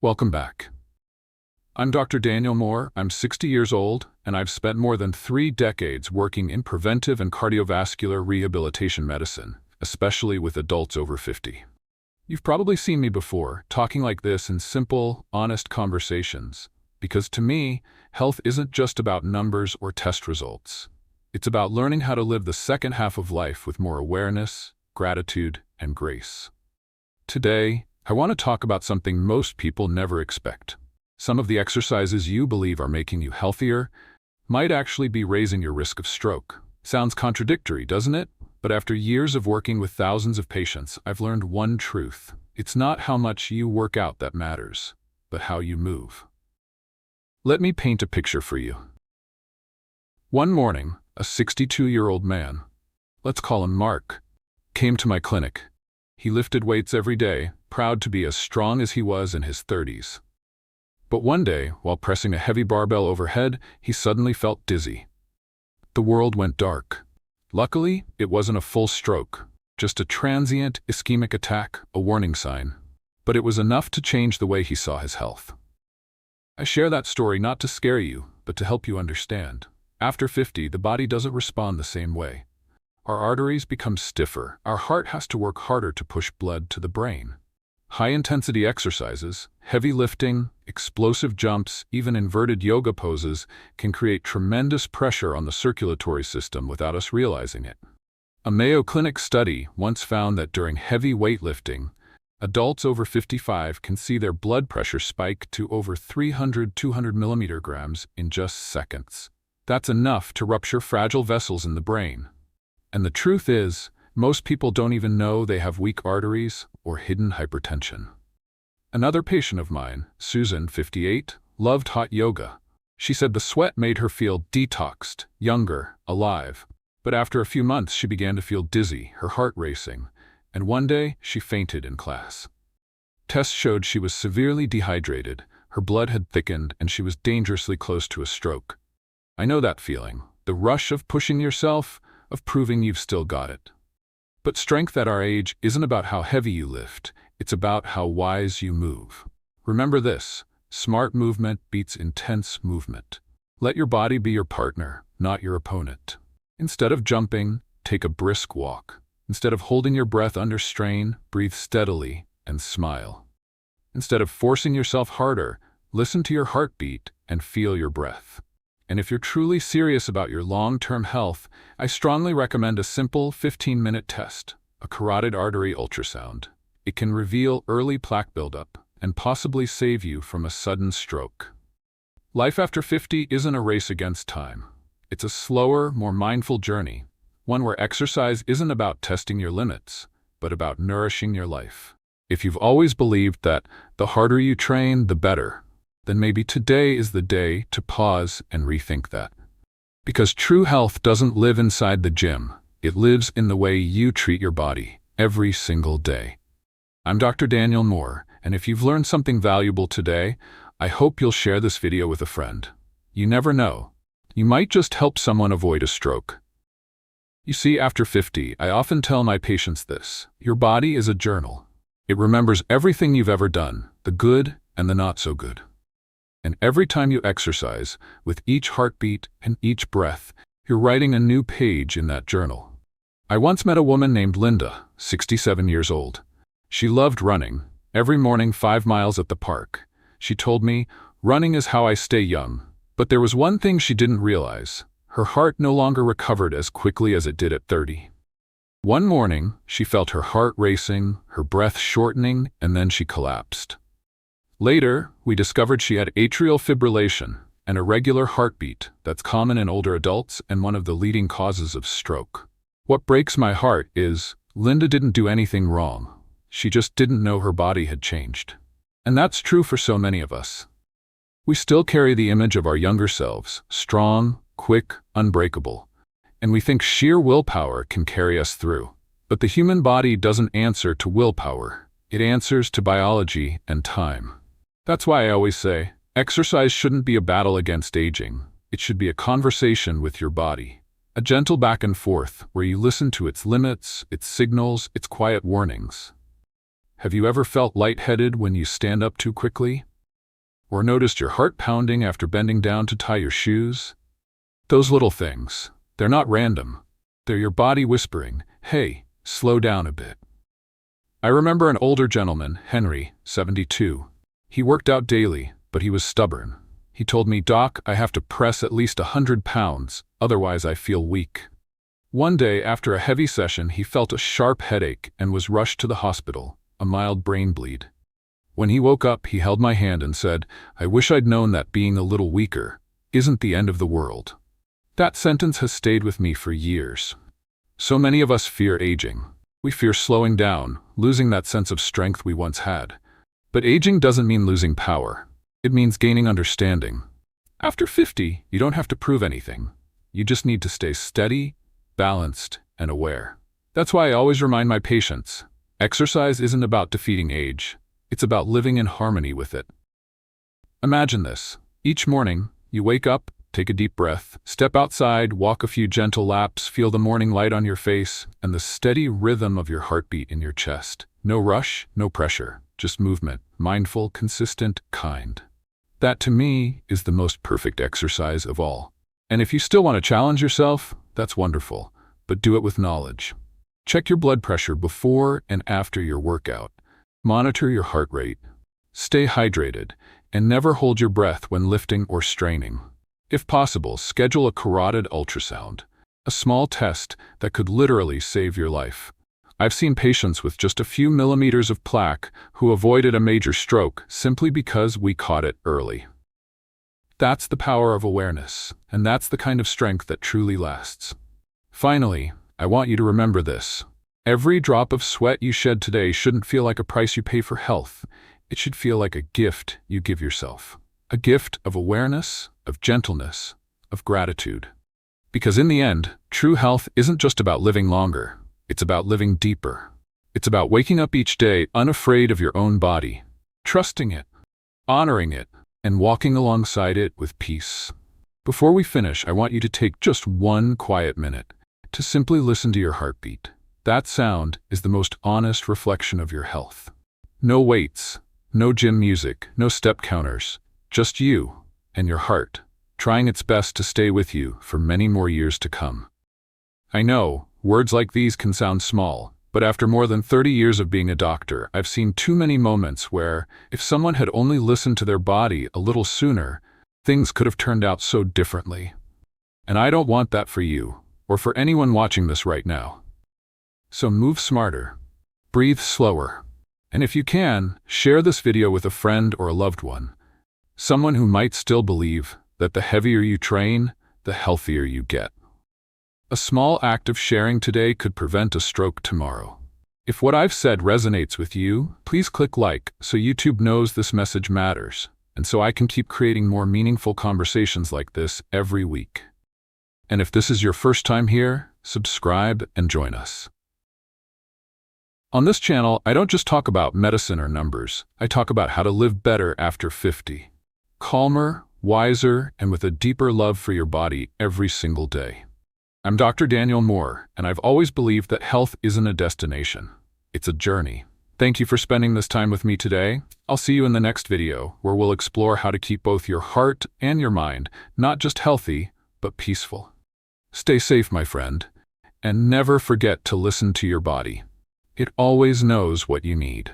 Welcome back. I'm Dr. Daniel Moore. I'm 60 years old, and I've spent more than 3 decades working in preventive and cardiovascular rehabilitation medicine, especially with adults over 50. You've probably seen me before, talking like this in simple, honest conversations, because to me, health isn't just about numbers or test results. It's about learning how to live the second half of life with more awareness, gratitude, and grace. Today, I want to talk about something most people never expect. Some of the exercises you believe are making you healthier might actually be raising your risk of stroke. Sounds contradictory, doesn't it? But after years of working with thousands of patients, I've learned one truth. It's not how much you work out that matters, but how you move. Let me paint a picture for you. One morning, a 62-year-old man, let's call him Mark, came to my clinic. He lifted weights every day, proud to be as strong as he was in his 30s. But one day, while pressing a heavy barbell overhead, he suddenly felt dizzy. The world went dark. Luckily, it wasn't a full stroke, just a transient ischemic attack, a warning sign. But it was enough to change the way he saw his health. I share that story not to scare you, but to help you understand. After 50, the body doesn't respond the same way. Our arteries become stiffer. Our heart has to work harder to push blood to the brain. High-intensity exercises, heavy lifting, explosive jumps, even inverted yoga poses can create tremendous pressure on the circulatory system without us realizing it. A Mayo Clinic study once found that during heavy weightlifting, adults over 55 can see their blood pressure spike to over 200 mmHg in just seconds. That's enough to rupture fragile vessels in the brain. And the truth is, most people don't even know they have weak arteries or hidden hypertension. Another patient of mine, Susan, 58, loved hot yoga. She said the sweat made her feel detoxed, younger, alive. But after a few months, she began to feel dizzy, her heart racing, and one day she fainted in class. Tests showed she was severely dehydrated, her blood had thickened, and she was dangerously close to a stroke. I know that feeling, the rush of pushing yourself, of proving you've still got it. But strength at our age isn't about how heavy you lift, it's about how wise you move. Remember this, smart movement beats intense movement. Let your body be your partner, not your opponent. Instead of jumping, take a brisk walk. Instead of holding your breath under strain, breathe steadily and smile. Instead of forcing yourself harder, listen to your heartbeat and feel your breath. And if you're truly serious about your long-term health, I strongly recommend a simple 15-minute test, a carotid artery ultrasound. It can reveal early plaque buildup and possibly save you from a sudden stroke. Life after 50 isn't a race against time. It's a slower, more mindful journey, one where exercise isn't about testing your limits, but about nourishing your life. If you've always believed that the harder you train, the better, then maybe today is the day to pause and rethink that. Because true health doesn't live inside the gym. It lives in the way you treat your body every single day. I'm Dr. Daniel Moore, and if you've learned something valuable today, I hope you'll share this video with a friend. You never know. You might just help someone avoid a stroke. You see, after 50, I often tell my patients this. Your body is a journal. It remembers everything you've ever done, the good and the not so good. And every time you exercise, with each heartbeat and each breath, you're writing a new page in that journal. I once met a woman named Linda, 67 years old. She loved running, every morning 5 miles at the park. She told me, running is how I stay young. But there was one thing she didn't realize. Her heart no longer recovered as quickly as it did at 30. One morning, she felt her heart racing, her breath shortening, and then she collapsed. Later, we discovered she had atrial fibrillation, an irregular heartbeat that's common in older adults and one of the leading causes of stroke. What breaks my heart is, Linda didn't do anything wrong. She just didn't know her body had changed. And that's true for so many of us. We still carry the image of our younger selves, strong, quick, unbreakable. And we think sheer willpower can carry us through. But the human body doesn't answer to willpower. It answers to biology and time. That's why I always say, exercise shouldn't be a battle against aging. It should be a conversation with your body. A gentle back and forth where you listen to its limits, its signals, its quiet warnings. Have you ever felt lightheaded when you stand up too quickly? Or noticed your heart pounding after bending down to tie your shoes? Those little things, they're not random. They're your body whispering, "Hey, slow down a bit." I remember an older gentleman, Henry, 72. He worked out daily, but he was stubborn. He told me, "Doc, I have to press at least 100 pounds, otherwise I feel weak." One day, after a heavy session, he felt a sharp headache and was rushed to the hospital, a mild brain bleed. When he woke up, he held my hand and said, "I wish I'd known that being a little weaker isn't the end of the world." That sentence has stayed with me for years. So many of us fear aging. We fear slowing down, losing that sense of strength we once had. But aging doesn't mean losing power. It means gaining understanding. After 50, you don't have to prove anything. You just need to stay steady, balanced, and aware. That's why I always remind my patients, exercise isn't about defeating age. It's about living in harmony with it. Imagine this. Each morning, you wake up, take a deep breath, step outside, walk a few gentle laps, feel the morning light on your face, and the steady rhythm of your heartbeat in your chest. No rush, no pressure, just movement, mindful, consistent, kind. That, to me, is the most perfect exercise of all. And if you still want to challenge yourself, that's wonderful, but do it with knowledge. Check your blood pressure before and after your workout. Monitor your heart rate. Stay hydrated, and never hold your breath when lifting or straining. If possible, schedule a carotid ultrasound, a small test that could literally save your life. I've seen patients with just a few millimeters of plaque who avoided a major stroke simply because we caught it early. That's the power of awareness, and that's the kind of strength that truly lasts. Finally, I want you to remember this. Every drop of sweat you shed today shouldn't feel like a price you pay for health. It should feel like a gift you give yourself. A gift of awareness, of gentleness, of gratitude. Because in the end, true health isn't just about living longer. It's about living deeper. It's about waking up each day unafraid of your own body, trusting it, honoring it, and walking alongside it with peace. Before we finish, I want you to take just one quiet minute to simply listen to your heartbeat. That sound is the most honest reflection of your health. No weights, no gym music, no step counters, just you and your heart, trying its best to stay with you for many more years to come. I know, words like these can sound small, but after more than 30 years of being a doctor, I've seen too many moments where, if someone had only listened to their body a little sooner, things could have turned out so differently. And I don't want that for you, or for anyone watching this right now. So move smarter, breathe slower, and if you can, share this video with a friend or a loved one, someone who might still believe that the heavier you train, the healthier you get. A small act of sharing today could prevent a stroke tomorrow. If what I've said resonates with you, please click like so YouTube knows this message matters, and so I can keep creating more meaningful conversations like this every week. And if this is your first time here, subscribe and join us. On this channel, I don't just talk about medicine or numbers. I talk about how to live better after 50. Calmer, wiser, and with a deeper love for your body every single day. I'm Dr. Daniel Moore, and I've always believed that health isn't a destination. It's a journey. Thank you for spending this time with me today. I'll see you in the next video, where we'll explore how to keep both your heart and your mind not just healthy, but peaceful. Stay safe, my friend, and never forget to listen to your body. It always knows what you need.